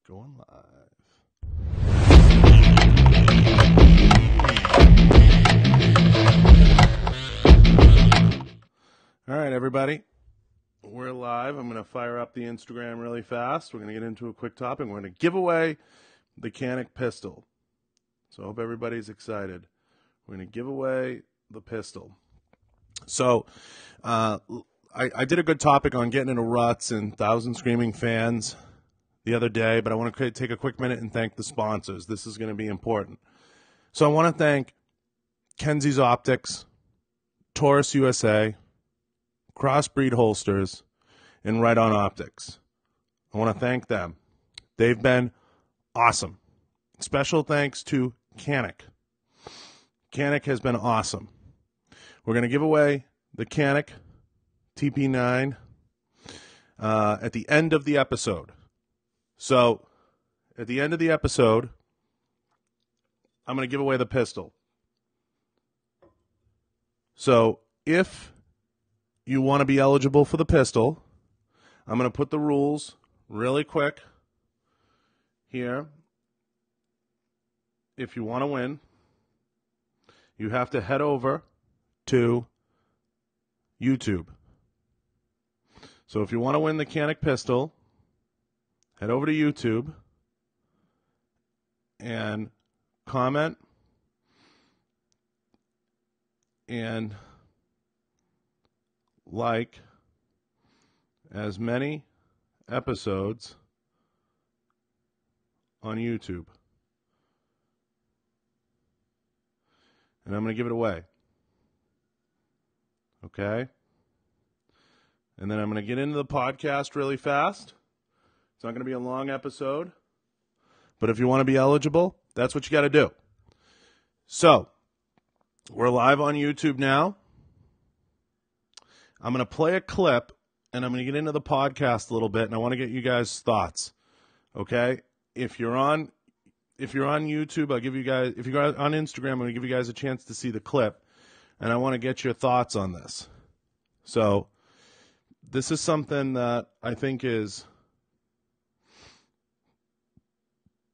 Going live. All right, everybody. We're live. I'm going to fire up the Instagram really fast. We're going to get into a quick topic. We're going to give away the Canic pistol. So I hope everybody's excited. We're going to give away the pistol. So I did a good topic on getting into ruts and 1,000 Screaming Fans the other day, but I want to take a quick minute and thank the sponsors. This is going to be important. So I want to thank Kenzies Optics, Taurus USA, Crossbreed Holsters, and Riton Optics. I want to thank them. They've been awesome. Special thanks to Canic. Canic has been awesome. We're going to give away the Canic TP9 at the end of the episode. So, at the end of the episode, I'm going to give away the pistol. So, if you want to be eligible for the pistol, I'm going to put the rules really quick here. If you want to win, you have to head over to YouTube. So if you want to win the Canic pistol, head over to YouTube and comment and like as many episodes on YouTube. And I'm going to give it away. Okay? And then I'm going to get into the podcast really fast. It's not going to be a long episode. But if you want to be eligible, that's what you got to do. So, we're live on YouTube now. I'm going to play a clip, and I'm going to get into the podcast a little bit, and I want to get you guys' thoughts. Okay? If you're on YouTube, I'll give you guys, if you're on Instagram, I'm going to give you guys a chance to see the clip, and I want to get your thoughts on this. So, this is something that I think is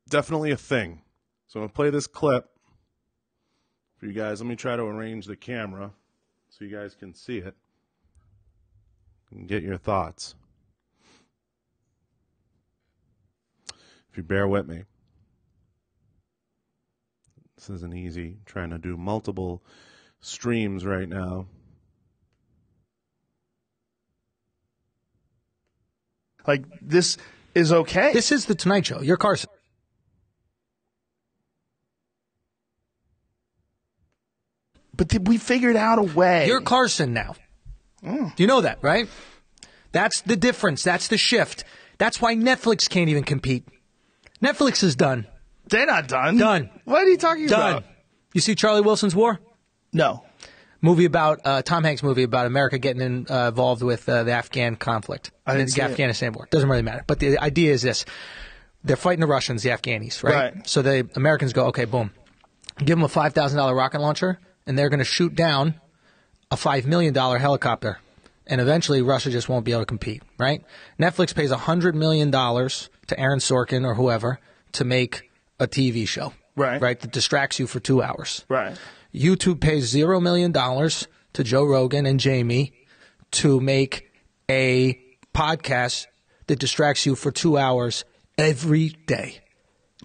definitely a thing. So I'm going to play this clip for you guys. Let me try to arrange the camera so you guys can see it and get your thoughts. If you bear with me. This isn't easy. I'm trying to do multiple streams right now. Like, this is okay. This is the Tonight Show. You're Carson. But we figured out a way. You're Carson now. Do you know that, right? That's the difference. That's the shift. That's why Netflix can't even compete. Netflix is done. They're not done. Done. What are you talking Done. about? You see Charlie Wilson's War? No. Movie about, Tom Hanks movie about America getting involved with the Afghan conflict. I didn't see it. Afghanistan war. Doesn't really matter. But the idea is this. They're fighting the Russians, the Afghanis, right? Right. So the Americans go, okay, boom. Give them a $5,000 rocket launcher, and they're going to shoot down a $5 million helicopter. And eventually Russia just won't be able to compete, right? Netflix pays $100 million to Aaron Sorkin or whoever to make a TV show. Right. Right? That distracts you for 2 hours. Right. YouTube pays $0 million to Joe Rogan and Jamie to make a podcast that distracts you for 2 hours every day.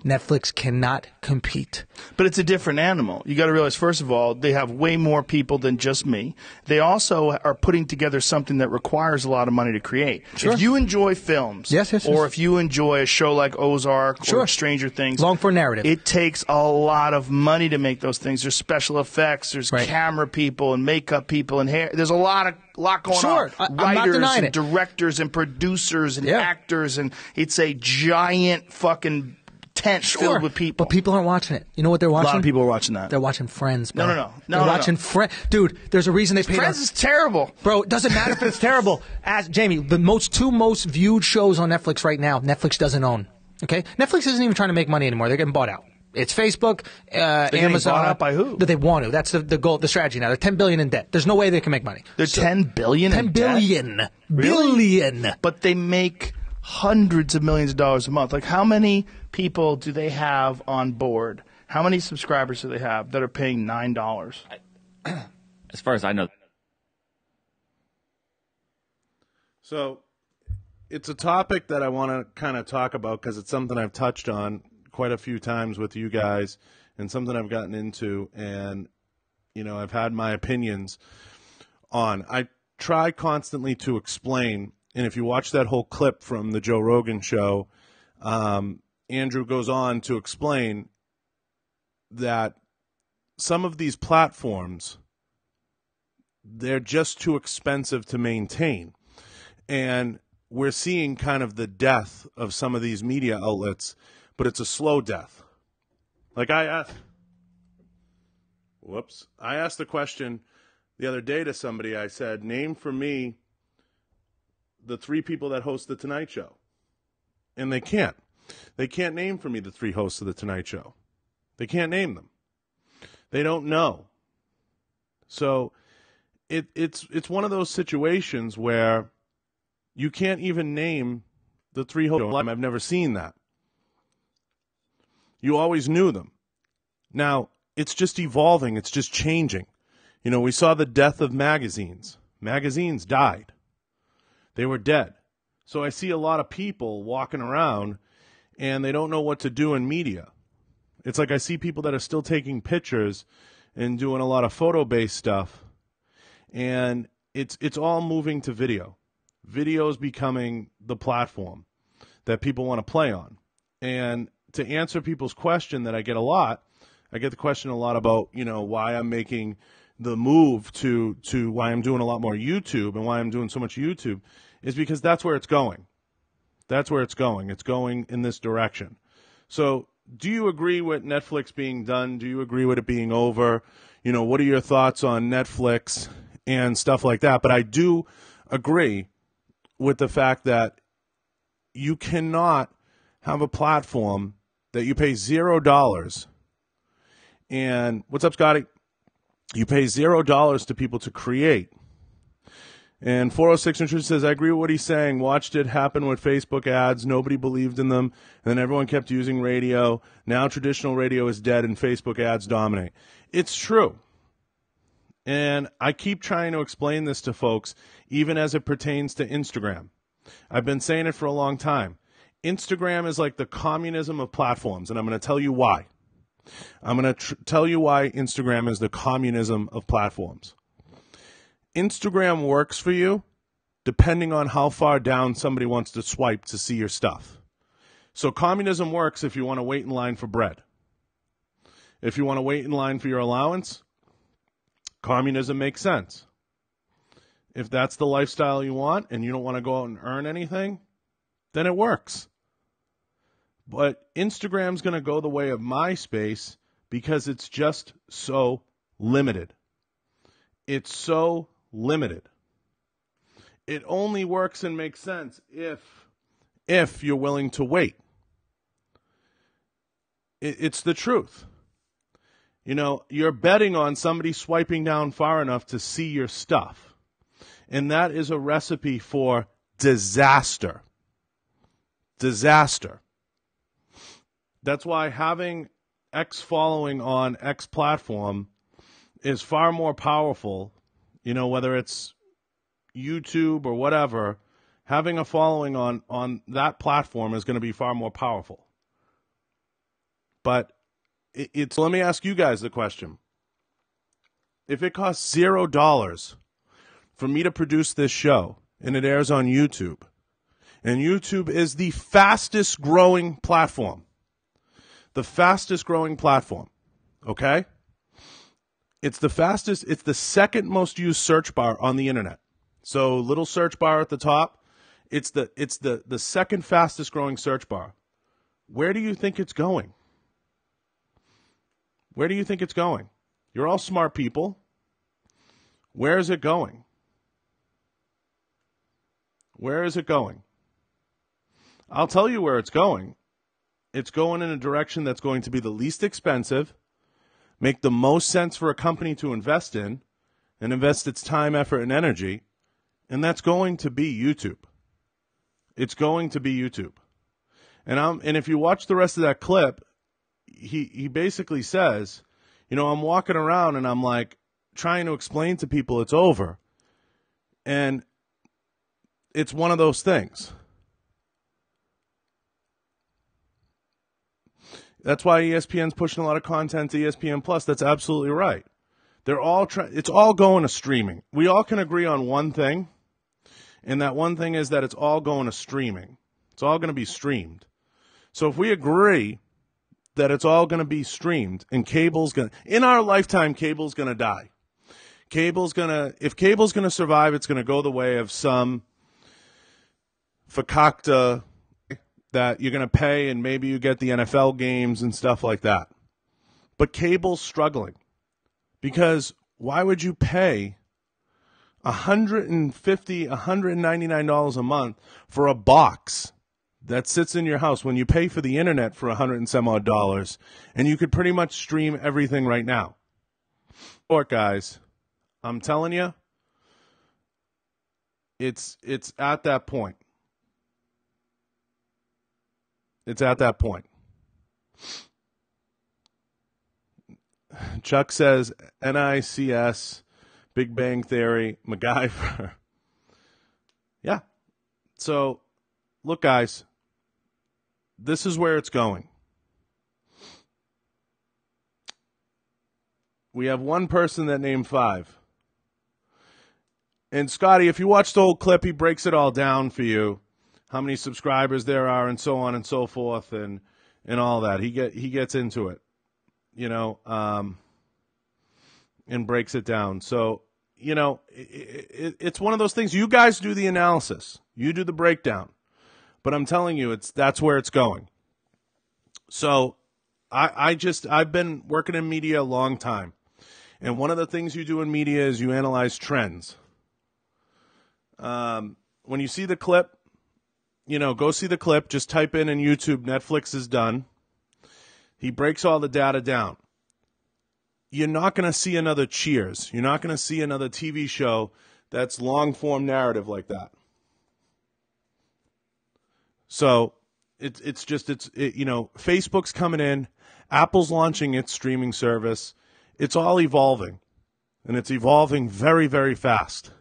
Netflix cannot compete. But it's a different animal. You got to realize, first of all, they have way more people than just me. They also are putting together something that requires a lot of money to create. Sure. If you enjoy films, Yes. or if you enjoy a show like Ozark or Stranger Things, Long for narrative. it takes a lot of money to make those things. There's special effects, there's Right. camera people and makeup people and hair. There's a lot going Sure. on. I'm not Writers denying and it. directors and producers and Yeah. actors, and it's a giant fucking tent filled with people. But people aren't watching it. You know what they're A watching? lot of people are watching that. They're watching Friends, bro. No. They're watching Friends. Dude, there's a reason they paid Friends is terrible. Bro, it doesn't matter if it's terrible. Ask Jamie, the two most viewed shows on Netflix right now, Netflix doesn't own. Okay? Netflix isn't even trying to make money anymore. They're getting bought out. It's Facebook, Amazon. Bought out by who? That they want to. That's the goal, the strategy now. They're $10 billion in debt. There's no way they can make money. They're $10 billion in $10 debt? billion. Really? Billion. But they make hundreds of millions of dollars a month. Like, how many people do they have on board? How many subscribers do they have that are paying $9? As far as I know. So it's a topic that I want to kind of talk about because it's something I've touched on quite a few times with you guys and something I've gotten into, and, you know, I've had my opinions on. I try constantly to explain, and if you watch that whole clip from the Joe Rogan show, Andrew goes on to explain that some of these platforms, they're just too expensive to maintain. And we're seeing kind of the death of some of these media outlets, but it's a slow death. Like I asked the question the other day to somebody. I said, name for me the 3 people that host The Tonight Show. And they can't. They can't name for me the 3 hosts of The Tonight Show. They can't name them. They don't know. So it's one of those situations where you can't even name the 3 hosts. I've never seen that. You always knew them. Now, it's just evolving. It's just changing. You know, we saw the death of magazines. Magazines died. They were dead. So I see a lot of people walking around and they don't know what to do in media. It's like I see people that are still taking pictures and doing a lot of photo-based stuff, and it's all moving to video. Video is becoming the platform that people want to play on. And to answer people's question that I get a lot, I get the question a lot about, you know, why I'm making the move to why I'm doing a lot more YouTube and why I'm doing so much YouTube is because that's where it's going. That's where it's going. It's going in this direction. So do you agree with Netflix being done? Do you agree with it being over? You know, what are your thoughts on Netflix and stuff like that? But I do agree with the fact that you cannot have a platform that you pay $0. And what's up, Scotty? You pay $0 to people to create. And 406 Intruder says, I agree with what he's saying. Watched it happen with Facebook ads. Nobody believed in them. And then everyone kept using radio. Now traditional radio is dead and Facebook ads dominate. It's true. And I keep trying to explain this to folks, even as it pertains to Instagram. I've been saying it for a long time. Instagram is like the communism of platforms, and I'm going to tell you why. I'm going to tell you why Instagram is the communism of platforms. Instagram works for you depending on how far down somebody wants to swipe to see your stuff. So communism works if you want to wait in line for bread. If you want to wait in line for your allowance, communism makes sense. If that's the lifestyle you want and you don't want to go out and earn anything, then it works. But Instagram's going to go the way of MySpace because it's just so limited. It's so limited. It only works and makes sense if you're willing to wait. It's the truth. You know, you're betting on somebody swiping down far enough to see your stuff. And that is a recipe for disaster. Disaster. That's why having X following on X platform is far more powerful. You know, whether it's YouTube or whatever, having a following on that platform is going to be far more powerful. But let me ask you guys the question. If it costs $0 for me to produce this show and it airs on YouTube, and YouTube is the fastest growing platform, okay? It's the second most used search bar on the internet. So little search bar at the top, it's the second fastest growing search bar. Where do you think it's going? Where do you think it's going? You're all smart people. Where is it going? Where is it going? I'll tell you where it's going. It's going in a direction that's going to be the least expensive, make the most sense for a company to invest in, and invest its time, effort, and energy, and that's going to be YouTube. It's going to be YouTube. And if you watch the rest of that clip, he basically says, I'm walking around and I'm like trying to explain to people it's over. And it's one of those things. That's why ESPN's pushing a lot of content to ESPN Plus. That's absolutely right. They're all it's all going to streaming. We all can agree on one thing, and that one thing is that it's all going to streaming. It's all going to be streamed. So if we agree that it's all going to be streamed, and in our lifetime, cable's going to die. If cable's going to survive, it's going to go the way of some fakakta that you're going to pay, and maybe you get the NFL games and stuff like that. But cable's struggling because why would you pay $150, $199 a month for a box that sits in your house when you pay for the internet for $100 and some odd dollars, and you could pretty much stream everything right now? Or guys, I'm telling you, it's at that point. It's at that point. Chuck says, NICS, Big Bang Theory, MacGyver. Yeah. So, look, guys, this is where it's going. We have one person that named 5. And, Scotty, if you watch the whole clip, he breaks it all down for you. How many subscribers there are, and so on and so forth, and all that. He gets into it, and breaks it down. So, it's one of those things. You guys do the analysis, you do the breakdown, but I'm telling you, that's where it's going. So, I've been working in media a long time, and one of the things you do in media is you analyze trends. When you see the clip. Go see the clip. Just type in YouTube, NetFlix is done. He breaks all the data down. You're not going to see another Cheers. You're not going to see another TV show that's long-form narrative like that. So Facebook's coming in. Apple's launching its streaming service. It's all evolving, and it's evolving very, very fast.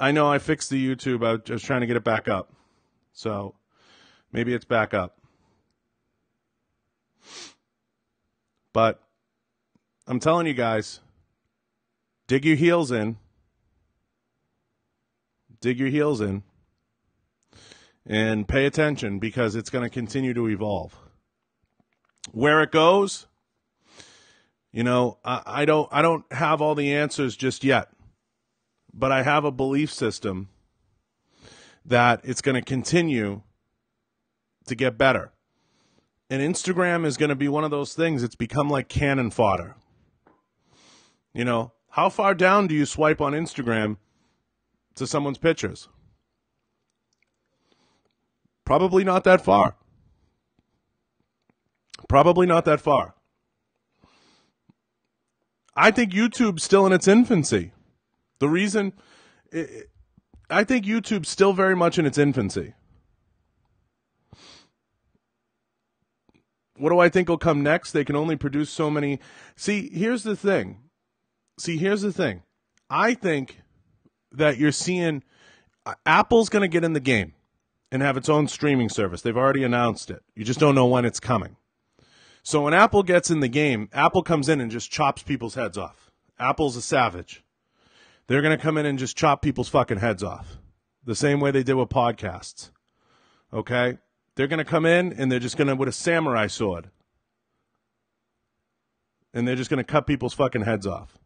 I know I fixed the YouTube. I was trying to get it back up. So maybe it's back up. But I'm telling you guys, dig your heels in. Dig your heels in. And pay attention because it's going to continue to evolve. Where it goes, I don't have all the answers just yet. But I have a belief system that it's going to continue to get better. And Instagram is going to be one of those things. It's become like cannon fodder. How far down do you swipe on Instagram to someone's pictures? Probably not that far. Probably not that far. I think YouTube's still in its infancy. The reason, I think YouTube's still very much in its infancy. What do I think will come next? They can only produce so many. See, here's the thing. I think that you're seeing Apple's going to get in the game and have its own streaming service. They've already announced it. You just don't know when it's coming. So when Apple gets in the game, Apple comes in and just chops people's heads off. Apple's a savage. They're going to come in and just chop people's fucking heads off. The same way they did with podcasts. Okay? They're going to come in and they're just going to, with a samurai sword. And they're just going to cut people's fucking heads off.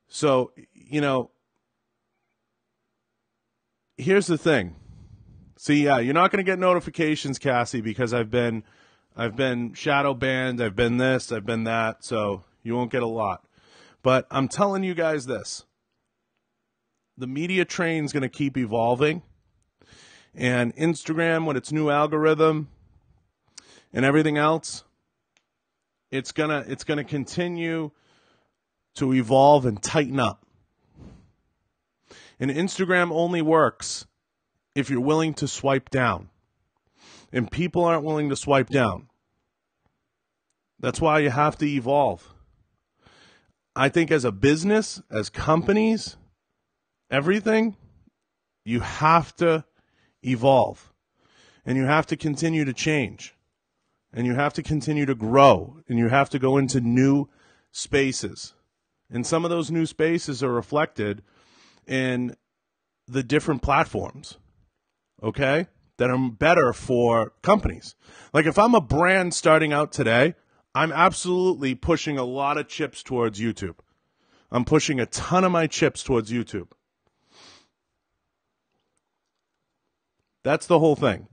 So, here's the thing. See, you're not going to get notifications, Cassie, because I've been shadow banned, I've been this, I've been that, so you won't get a lot. But I'm telling you guys this. The media train's going to keep evolving. And Instagram, with its new algorithm and everything else, it's gonna continue to evolve and tighten up. And Instagram only works if you're willing to swipe down. And people aren't willing to swipe down. That's why you have to evolve. I think as a business, as companies, everything, you have to evolve. And you have to continue to change. And you have to continue to grow. And you have to go into new spaces. And some of those new spaces are reflected in the different platforms, okay, that are better for companies. Like if I'm a brand starting out today, I'm absolutely pushing a lot of chips towards YouTube. I'm pushing a ton of my chips towards YouTube. That's the whole thing.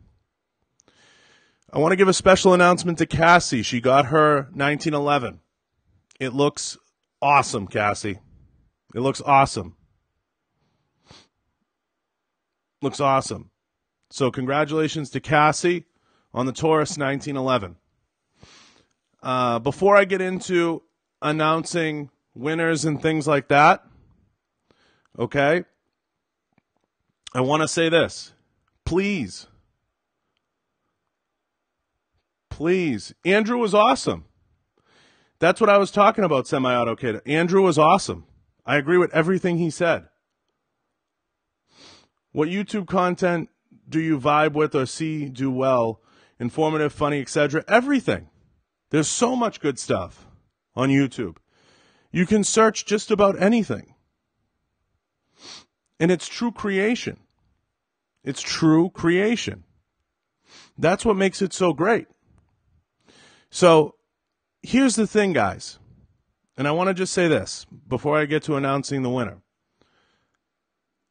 I want to give a special announcement to Cassie. She got her 1911. It looks awesome, Cassie. It looks awesome. Looks awesome. So congratulations to Cassie on the Taurus 1911. Before I get into announcing winners and things like that, okay, I want to say this. Please, Andrew was awesome. That's what I was talking about, Semi-Auto Kid. Andrew was awesome. I agree with everything he said. What YouTube content do you vibe with or see do well? Informative, funny, etc. Everything. There's so much good stuff on YouTube. You can search just about anything. And it's true creation. It's true creation. That's what makes it so great. So here's the thing, guys. And I want to just say this before I get to announcing the winner.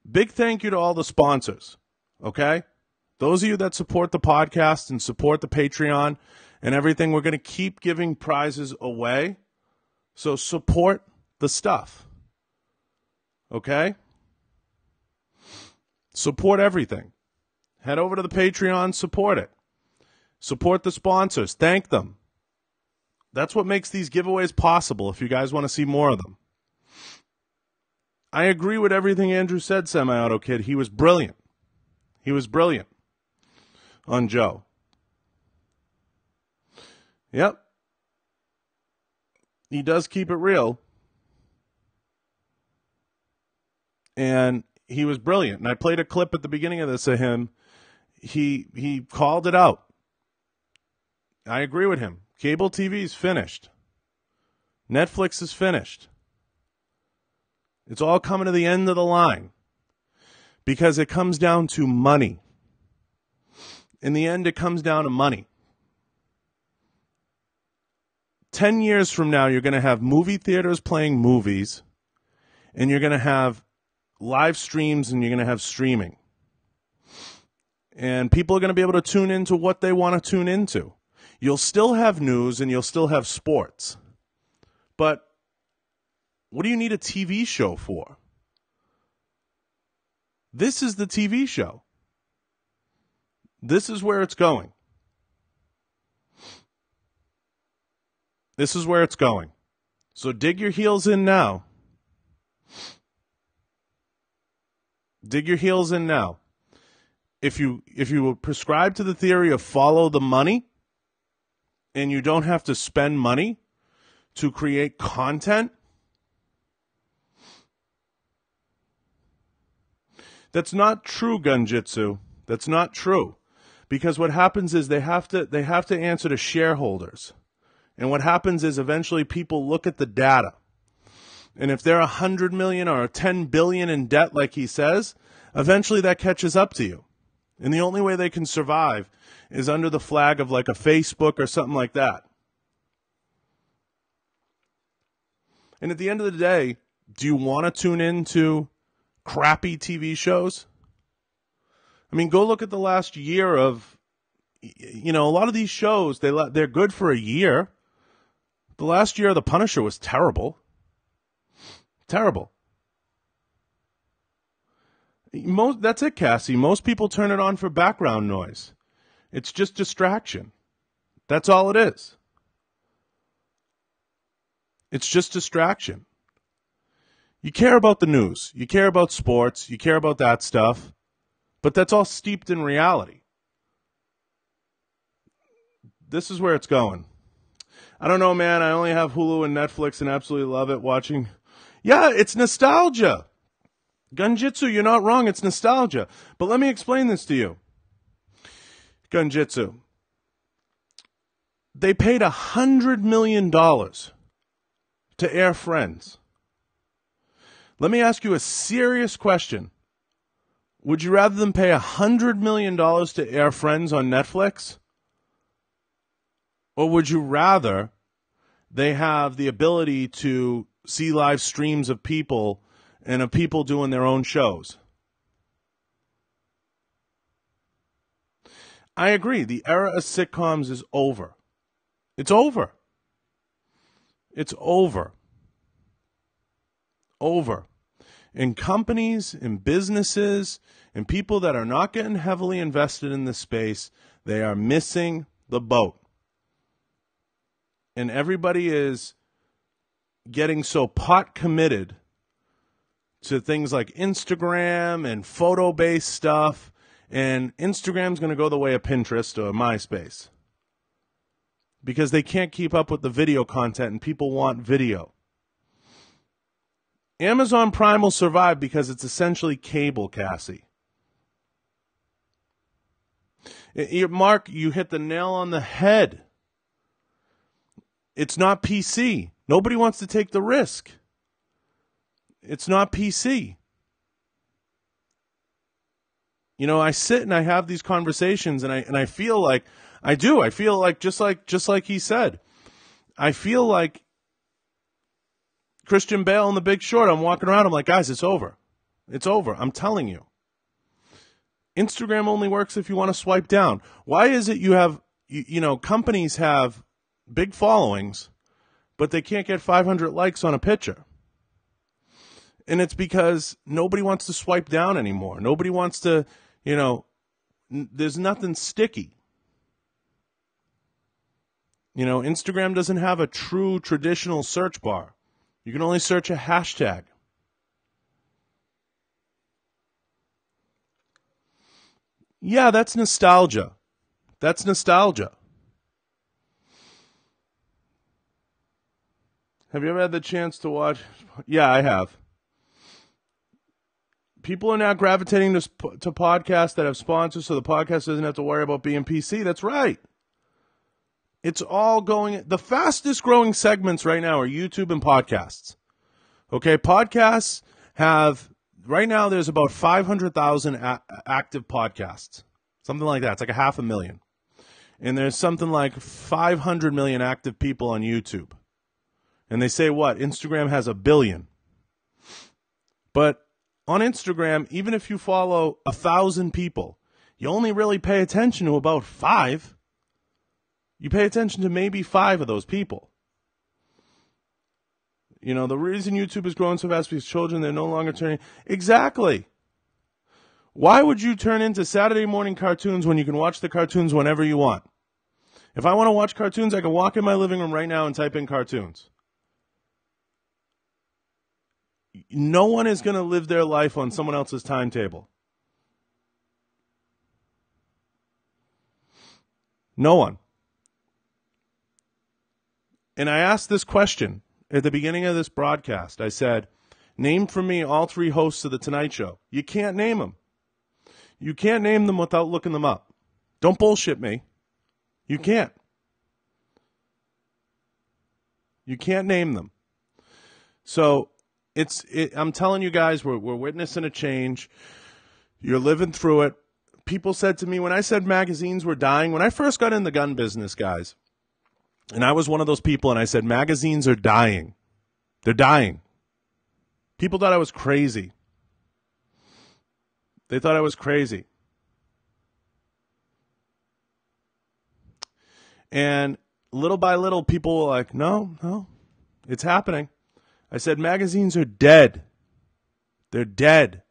Big thank you to all the sponsors, okay? Those of you that support the podcast and support the Patreon and everything, we're going to keep giving prizes away. So support the stuff, okay? Support everything. Head over to the Patreon, support it. Support the sponsors. Thank them. That's what makes these giveaways possible if you guys want to see more of them. I agree with everything Andrew said, Semi-Auto Kid. He was brilliant. He was brilliant on Joe. Yep. He does keep it real. And he was brilliant. And I played a clip at the beginning of this of him. He called it out. I agree with him. Cable TV is finished. Netflix is finished. It's all coming to the end of the line because it comes down to money. In the end, it comes down to money. 10 years from now, you're going to have movie theaters playing movies, and you're going to have live streams, and you're going to have streaming. And people are going to be able to tune into what they want to tune into. You'll still have news, and you'll still have sports. But what do you need a TV show for? This is the TV show. This is where it's going. This is where it's going. So dig your heels in now. Dig your heels in now. If you prescribe to the theory of follow the money and you don't have to spend money to create content, that's not true, Gunjitsu. That's not true. Because what happens is they have to answer to shareholders. And what happens is eventually people look at the data. And if they're 100 million or 10 billion in debt like he says, eventually that catches up to you. And the only way they can survive is under the flag of like a Facebook or something like that. And at the end of the day, do you want to tune into crappy TV shows? I mean, go look at the last year of, a lot of these shows, they're good for a year. The last year of The Punisher was terrible. Terrible. That's it, Cassie. Most people turn it on for background noise. It's just distraction. That's all it is. It's just distraction. You care about the news. You care about sports. You care about that stuff. But that's all steeped in reality. This is where it's going. I don't know, man. I only have Hulu and Netflix and absolutely love it watching. Yeah, it's nostalgia. Gunjitsu, you're not wrong. It's nostalgia. But let me explain this to you. Gunjitsu. They paid $100 million to air Friends. Let me ask you a serious question. Would you rather them pay $100 million to air Friends on Netflix? Or would you rather they have the ability to see live streams of people and of people doing their own shows? I agree. The era of sitcoms is over. It's over. It's over. Over. And companies and businesses and people that are not getting heavily invested in this space, they are missing the boat. And everybody is getting so pot committed to things like Instagram and photo-based stuff. And Instagram's going to go the way of Pinterest or MySpace because they can't keep up with the video content and people want video. Amazon Prime will survive because it's essentially cable, Cassie. Mark, you hit the nail on the head. It's not PC. Nobody wants to take the risk. It's not PC. You know, I sit and I have these conversations and I feel like I do. I feel like just like he said. I feel like Christian Bale in The Big Short. I'm walking around. I'm like, guys, it's over. It's over. I'm telling you. Instagram only works if you want to swipe down. Why is it you have, you know, companies have big followings, but they can't get 500 likes on a picture? And it's because nobody wants to swipe down anymore. Nobody wants to, you know, there's nothing sticky. You know, Instagram doesn't have a true traditional search bar. You can only search a hashtag. Yeah, that's nostalgia. That's nostalgia. Have you ever had the chance to watch? Yeah, I have. People are now gravitating to podcasts that have sponsors so the podcast doesn't have to worry about being PC. That's right. It's all going. The fastest growing segments right now are YouTube and podcasts. Okay, podcasts have, right now there's about 500,000 active podcasts. Something like that. It's like 500,000. And there's something like 500 million active people on YouTube. And they say what? Instagram has 1 billion. But on Instagram, even if you follow 1,000 people, you only really pay attention to about 5. You pay attention to maybe 5 of those people. You know, the reason YouTube is growing so fast because children, they're no longer turning. Exactly. Why would you turn into Saturday morning cartoons when you can watch the cartoons whenever you want? If I want to watch cartoons, I can walk in my living room right now and type in cartoons. No one is going to live their life on someone else's timetable. No one. And I asked this question at the beginning of this broadcast. I said, name for me all 3 hosts of The Tonight Show. You can't name them. You can't name them without looking them up. Don't bullshit me. You can't. You can't name them. So I'm telling you guys, we're witnessing a change. You're living through it. People said to me, when I said magazines were dying, when I first got in the gun business, guys, and I was one of those people, and I said, magazines are dying. They're dying. People thought I was crazy. They thought I was crazy. And little by little, people were like, no, it's happening. I said, magazines are dead. They're dead.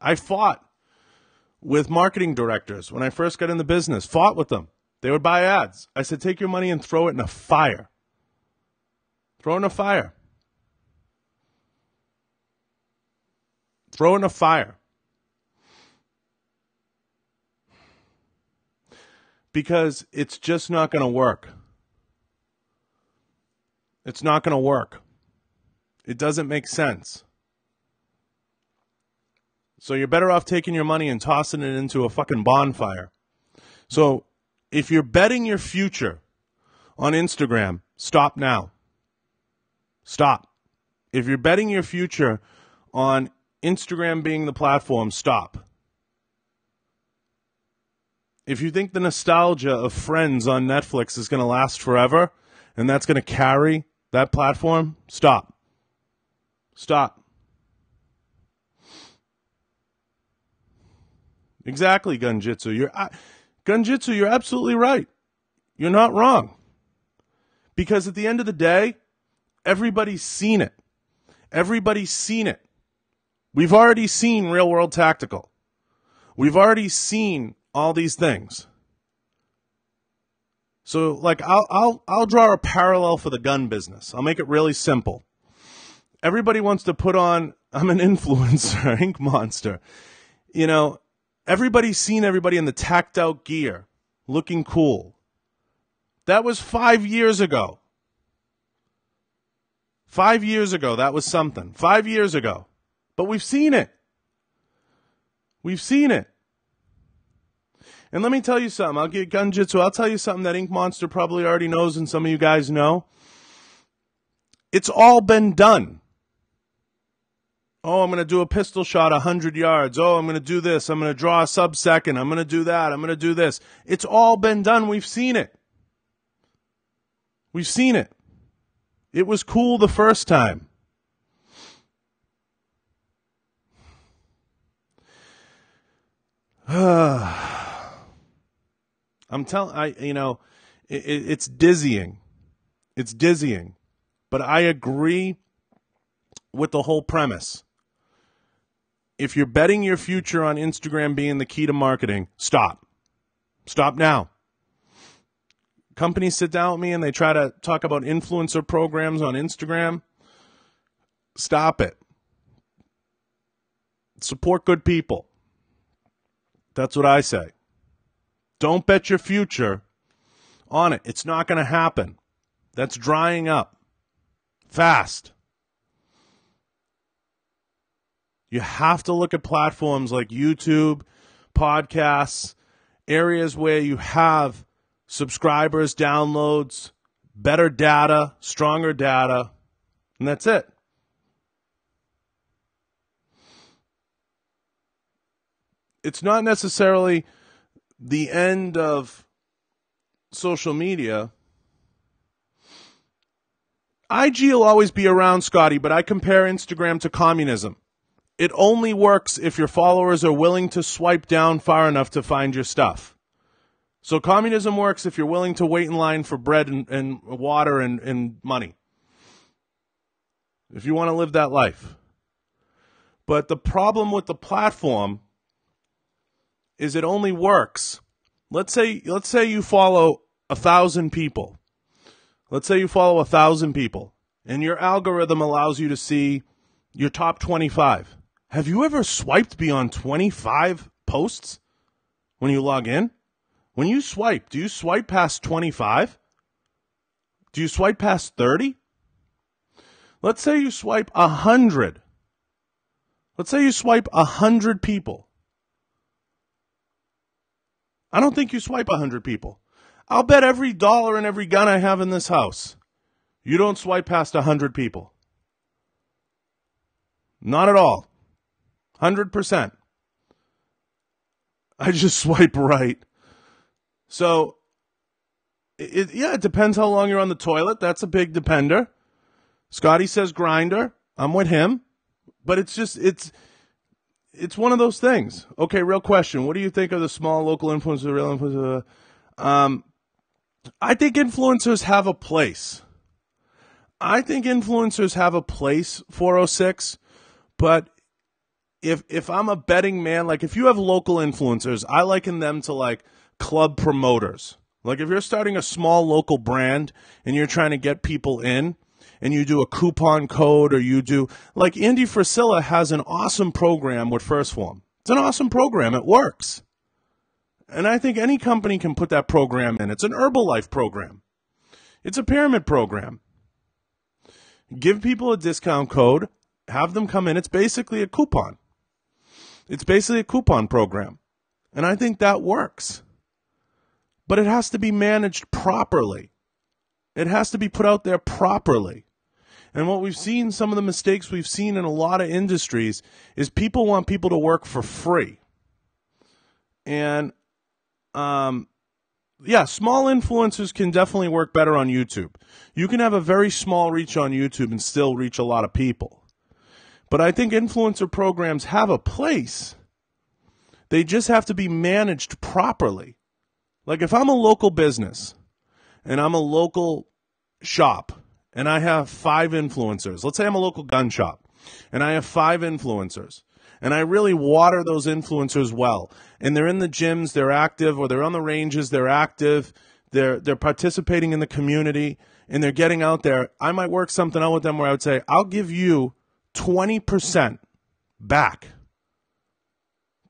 I fought with marketing directors when I first got in the business, fought with them. They would buy ads. I said, take your money and throw it in a fire. Throw it in a fire. Throw it in a fire. Because it's just not going to work. It's not going to work. It doesn't make sense. So you're better off taking your money and tossing it into a fucking bonfire. So if you're betting your future on Instagram, stop now. Stop. If you're betting your future on Instagram being the platform, stop. If you think the nostalgia of Friends on Netflix is going to last forever and that's going to carry that platform, stop. Stop. Exactly, Gunjitsu. Gunjitsu, you're absolutely right. You're not wrong. Because at the end of the day, everybody's seen it. Everybody's seen it. We've already seen Real World Tactical. We've already seen all these things. So, like, I'll draw a parallel for the gun business. I'll make it really simple. Everybody wants to put on, I'm an influencer, Ink Monster. You know, everybody's seen everybody in the tacked out gear, looking cool. That was 5 years ago. 5 years ago, that was something. 5 years ago. But we've seen it. We've seen it. And let me tell you something. I'll get Gunjitsu. I'll tell you something that Ink Monster probably already knows and some of you guys know. It's all been done. Oh, I'm going to do a pistol shot 100 yards. Oh, I'm going to do this. I'm going to draw a sub-second. I'm going to do that. I'm going to do this. It's all been done. We've seen it. We've seen it. It was cool the first time. I'm telling, it's dizzying. It's dizzying. But I agree with the whole premise. If you're betting your future on Instagram being the key to marketing, stop. Stop now. Companies sit down with me and they try to talk about influencer programs on Instagram. Stop it. Support good people. That's what I say. Don't bet your future on it. It's not going to happen. That's drying up fast. You have to look at platforms like YouTube, podcasts, areas where you have subscribers, downloads, better data, stronger data, and that's it. It's not necessarily the end of social media. IG will always be around, Scotty, but I compare Instagram to communism. It only works if your followers are willing to swipe down far enough to find your stuff. So communism works if you're willing to wait in line for bread and water and money. If you want to live that life. But the problem with the platform is it only works. Let's say you follow 1,000 people. Let's say you follow 1,000 people, and your algorithm allows you to see your top 25. Have you ever swiped beyond 25 posts when you log in? When you swipe, do you swipe past 25? Do you swipe past 30? Let's say you swipe 100. Let's say you swipe 100 people. I don't think you swipe 100 people. I'll bet every dollar and every gun I have in this house, you don't swipe past 100 people. Not at all. 100%. I just swipe right. So, it depends how long you're on the toilet. That's a big depender. Scotty says grinder. I'm with him. But it's one of those things. Okay, real question. What do you think of the small local influencer, real influencer? I think influencers have a place. I think influencers have a place, 406, but if I'm a betting man, like if you have local influencers, I liken them to like club promoters. Like if you're starting a small local brand and you're trying to get people in and you do a coupon code, or you do, like Andy Frisilla has an awesome program with First Form. It's an awesome program. It works. And I think any company can put that program in. It's an Herbalife program. It's a pyramid program. Give people a discount code, have them come in. It's basically a coupon. It's basically a coupon program. And I think that works. But it has to be managed properly. It has to be put out there properly. And what we've seen, some of the mistakes we've seen in a lot of industries, is people want people to work for free. And, yeah, small influencers can definitely work better on YouTube. You can have a very small reach on YouTube and still reach a lot of people. But I think influencer programs have a place. They just have to be managed properly. Like if I'm a local business and I'm a local shop and I have 5 influencers, let's say I'm a local gun shop and I have 5 influencers, and I really water those influencers well, and they're in the gyms, they're active, or they're on the ranges, they're active, they're participating in the community, and they're getting out there, I might work something out with them where I would say, I'll give you 20% back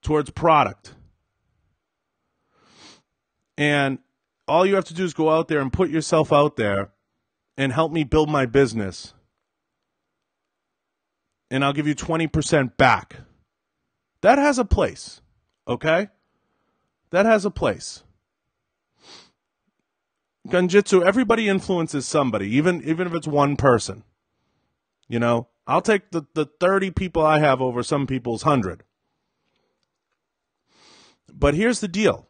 towards product. And all you have to do is go out there and put yourself out there and help me build my business. And I'll give you 20% back. That has a place, okay? That has a place. Gunjitsu, everybody influences somebody, even if it's one person. You know, I'll take the 30 people I have over some people's 100. But here's the deal.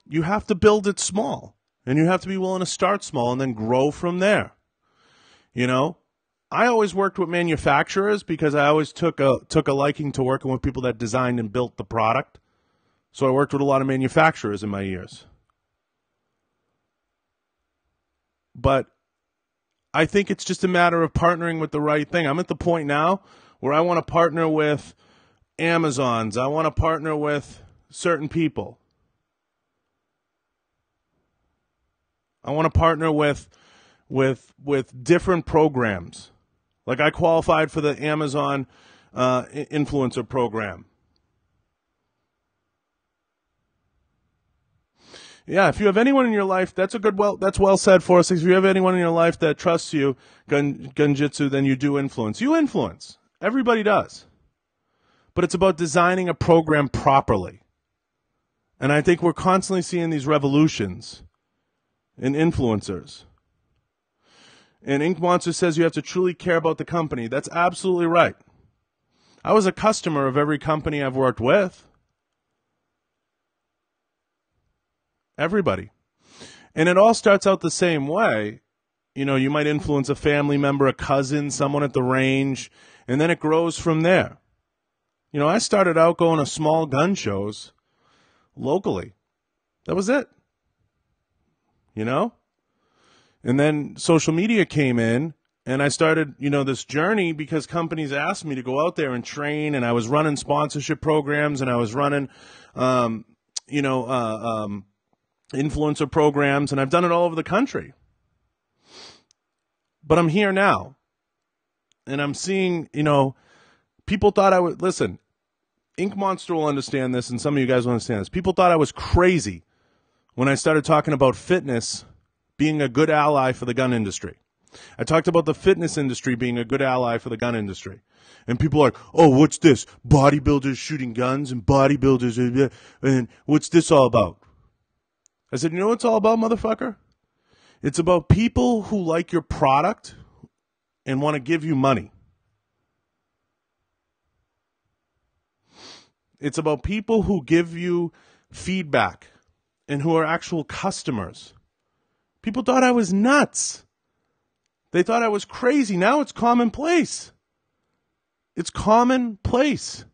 You have to build it small, and you have to be willing to start small and then grow from there. You know, I always worked with manufacturers because I always took a liking to working with people that designed and built the product. So I worked with a lot of manufacturers in my years. But I think it's just a matter of partnering with the right thing. I'm at the point now where I want to partner with Amazons. I want to partner with certain people. I want to partner with different programs. Like I qualified for the Amazon influencer program. Yeah, if you have anyone in your life, that's well said, 406. If you have anyone in your life that trusts you, Gunjitsu, then you do influence. You influence. Everybody does. But it's about designing a program properly. And I think we're constantly seeing these revolutions in influencers. And Ink Monster says you have to truly care about the company. That's absolutely right. I was a customer of every company I've worked with. Everybody. And it all starts out the same way. You know, you might influence a family member, a cousin, someone at the range, and then it grows from there. You know, I started out going to small gun shows locally. That was it. You know? And then social media came in, and I started, you know, this journey because companies asked me to go out there and train, and I was running sponsorship programs, and I was running, influencer programs, and I've done it all over the country. But I'm here now, and I'm seeing, you know, people thought I would, listen, Ink Monster will understand this, and some of you guys will understand this. People thought I was crazy when I started talking about fitness being a good ally for the gun industry. I talked about the fitness industry being a good ally for the gun industry. And people are like, oh, what's this? Bodybuilders shooting guns and bodybuilders, and what's this all about? I said, you know what it's all about, motherfucker? It's about people who like your product and want to give you money. It's about people who give you feedback and who are actual customers. People thought I was nuts. They thought I was crazy. Now it's commonplace. It's commonplace.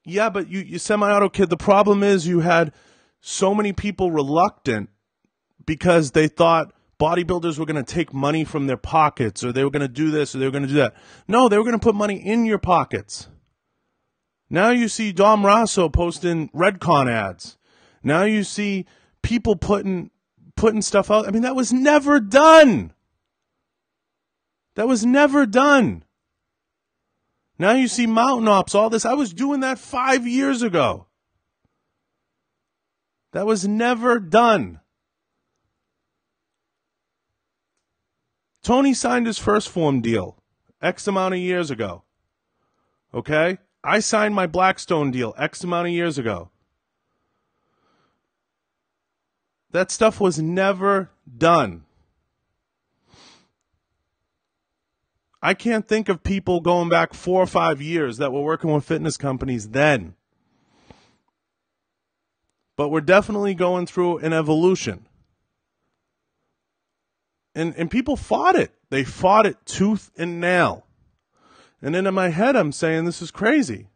Yeah, but you semi-auto kid, the problem is you had so many people reluctant because they thought bodybuilders were going to take money from their pockets, or they were going to do this, or they were going to do that. No, they were going to put money in your pockets. Now you see Dom Rosso posting Redcon ads. Now you see people putting putting stuff out. I mean, that was never done. That was never done. Now you see Mountain Ops, all this. I was doing that 5 years ago. That was never done. Tony signed his first form deal X amount of years ago. Okay? I signed my Blackstone deal X amount of years ago. That stuff was never done. I can't think of people going back 4 or 5 years that were working with fitness companies then. But we're definitely going through an evolution. And people fought it. They fought it tooth and nail. And then in my head, I'm saying, this is crazy.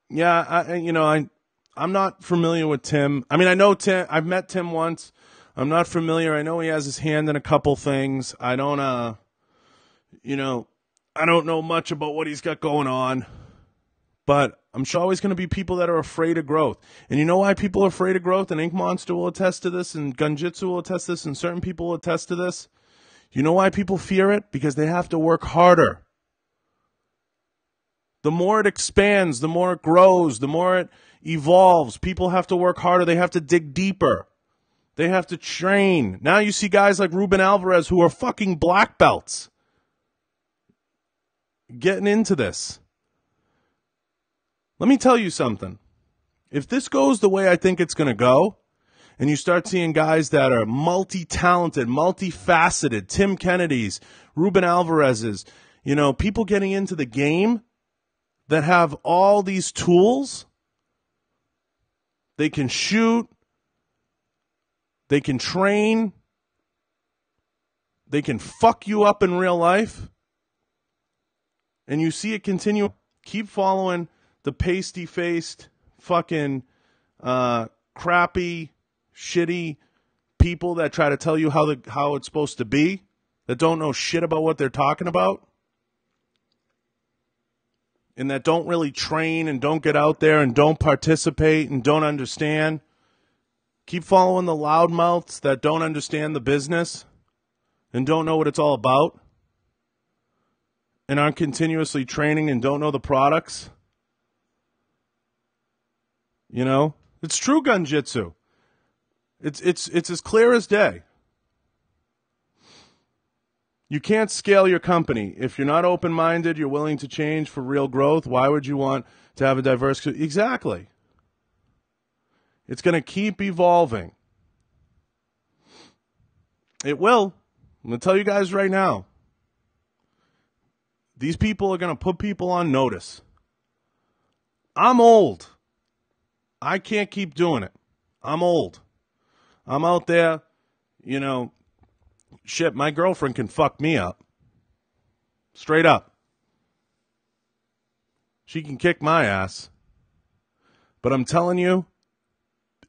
Yeah, I'm not familiar with Tim. I mean, I know Tim. I've met Tim once. I'm not familiar. I know he has his hand in a couple things. I don't know much about what he's got going on. But I'm sure always going to be people that are afraid of growth. And you know why people are afraid of growth? And Ink Monster will attest to this, and Gunjitsu will attest to this, and certain people will attest to this. You know why people fear it? Because they have to work harder. The more it expands, the more it grows, the more it evolves. People have to work harder. They have to dig deeper. They have to train. Now you see guys like Ruben Alvarez who are fucking black belts getting into this. Let me tell you something. If this goes the way I think it's going to go, and you start seeing guys that are multi-talented, multifaceted, Tim Kennedy's, Ruben Alvarez's, people getting into the game that have all these tools, they can shoot, they can train, they can fuck you up in real life, and you see it continue. Keep following the pasty-faced, fucking crappy, shitty people that try to tell you how it's supposed to be, that don't know shit about what they're talking about, and that don't really train and don't get out there and don't participate and don't understand. Keep following the loudmouths that don't understand the business and don't know what it's all about and aren't continuously training and don't know the products. It's true Gunjitsu. It's as clear as day. You can't scale your company. If you're not open-minded, you're willing to change for real growth, why would you want to have a diverse... Exactly. It's going to keep evolving. It will. I'm going to tell you guys right now. These people are going to put people on notice. I'm old. I can't keep doing it. I'm old. I'm out there, shit, my girlfriend can fuck me up. Straight up. She can kick my ass. But I'm telling you,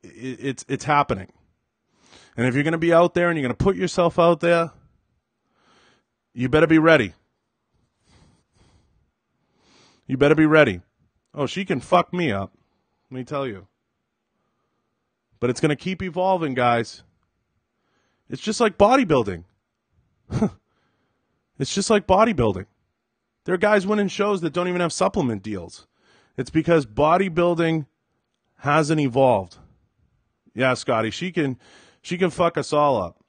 it's happening. And if you're going to be out there and you're going to put yourself out there, you better be ready. You better be ready. Oh, she can fuck me up. Let me tell you. But it's going to keep evolving, guys. It's just like bodybuilding. It's just like bodybuilding. There are guys winning shows that don't even have supplement deals. It's because bodybuilding hasn't evolved. Yeah, Scotty, she can fuck us all up.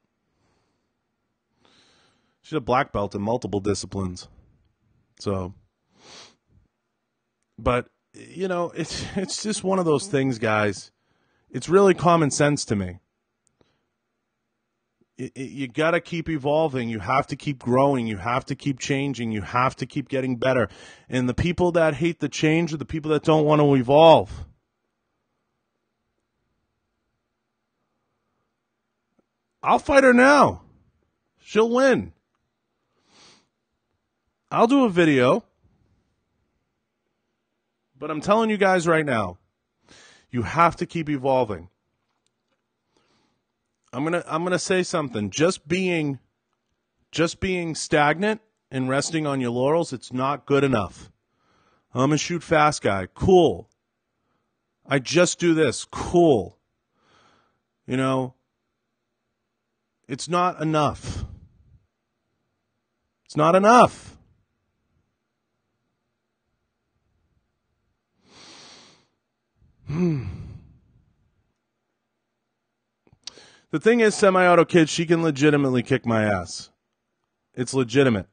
She's a black belt in multiple disciplines. So, but it's just one of those things, guys. It's really common sense to me. You got to keep evolving. You have to keep growing. You have to keep changing. You have to keep getting better. And the people that hate the change are the people that don't want to evolve. I'll fight her now. She'll win. I'll do a video. But I'm telling you guys right now, you have to keep evolving. I'm gonna say something. Just being stagnant and resting on your laurels, it's not good enough. I'm a shoot fast guy. Cool. I just do this. Cool. You know, it's not enough. It's not enough. The thing is, Semi-Auto Kid, she can legitimately kick my ass. It's legitimate.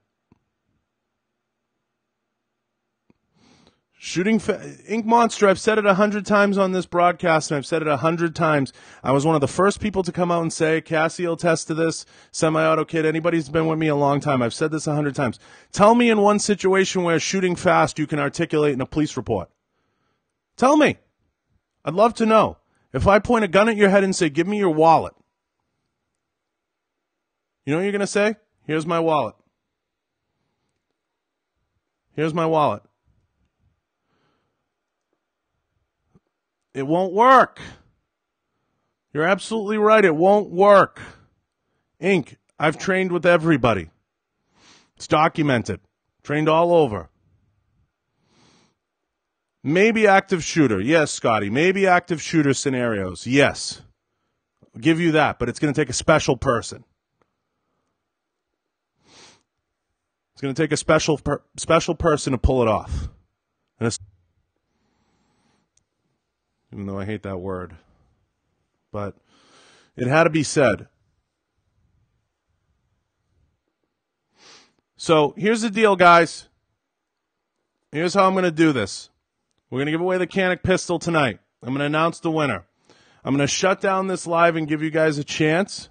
Ink Monster, I've said it 100 times on this broadcast, and I've said it 100 times. I was one of the first people to come out and say, Cassie will attest to this, Semi-Auto Kid, anybody's been with me a long time. I've said this 100 times. Tell me in one situation where shooting fast you can articulate in a police report. Tell me. I'd love to know. If I point a gun at your head and say, give me your wallet, you know what you're going to say? Here's my wallet. Here's my wallet. It won't work. You're absolutely right. It won't work. Ink, I've trained with everybody. It's documented. Trained all over. Maybe active shooter. Yes, Scotty. Maybe active shooter scenarios. Yes. I'll give you that, but it's going to take a special person. It's going to take a special person to pull it off. And even though I hate that word. But it had to be said. So here's the deal, guys. Here's how I'm going to do this. We're going to give away the Canic pistol tonight. I'm going to announce the winner. I'm going to shut down this live and give you guys a chance.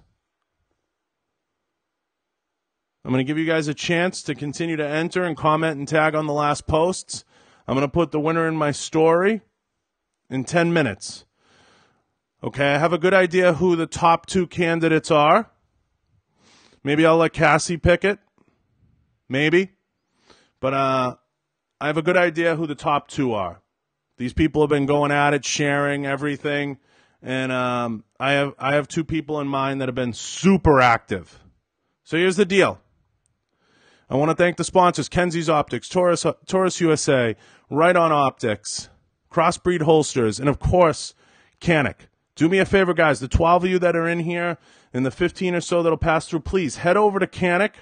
I'm going to give you guys a chance to continue to enter and comment and tag on the last posts. I'm going to put the winner in my story in 10 minutes. Okay, I have a good idea who the top 2 candidates are. Maybe I'll let Cassie pick it. Maybe. But I have a good idea who the top 2 are. These people have been going at it, sharing everything. And I have 2 people in mind that have been super active. So here's the deal. I want to thank the sponsors, Kenzies Optics, Taurus USA, Riton Optics, Crossbreed Holsters, and, of course, Canic. Do me a favor, guys. The 12 of you that are in here and the 15 or so that will pass through, please head over to Canic.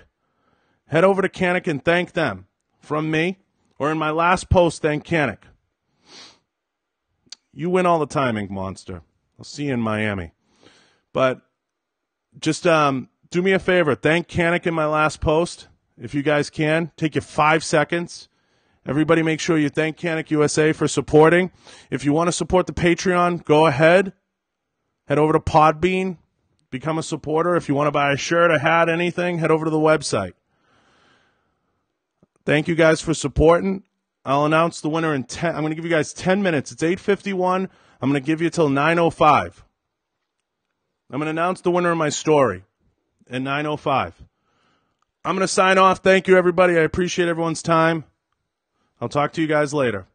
Head over to Canic and thank them from me. Or in my last post, thank Canic. You win all the time, Ink Monster. I'll see you in Miami. But just do me a favor. Thank Canic in my last post. If you guys can, take you 5 seconds. Everybody make sure you thank Canic USA for supporting. If you want to support the Patreon, go ahead. Head over to Podbean. Become a supporter. If you want to buy a shirt, a hat, anything, head over to the website. Thank you guys for supporting. I'll announce the winner in 10. I'm going to give you guys 10 minutes. It's 8:51. I'm going to give you till 9:05. I'm going to announce the winner of my story at 9:05. I'm going to sign off. Thank you, everybody. I appreciate everyone's time. I'll talk to you guys later.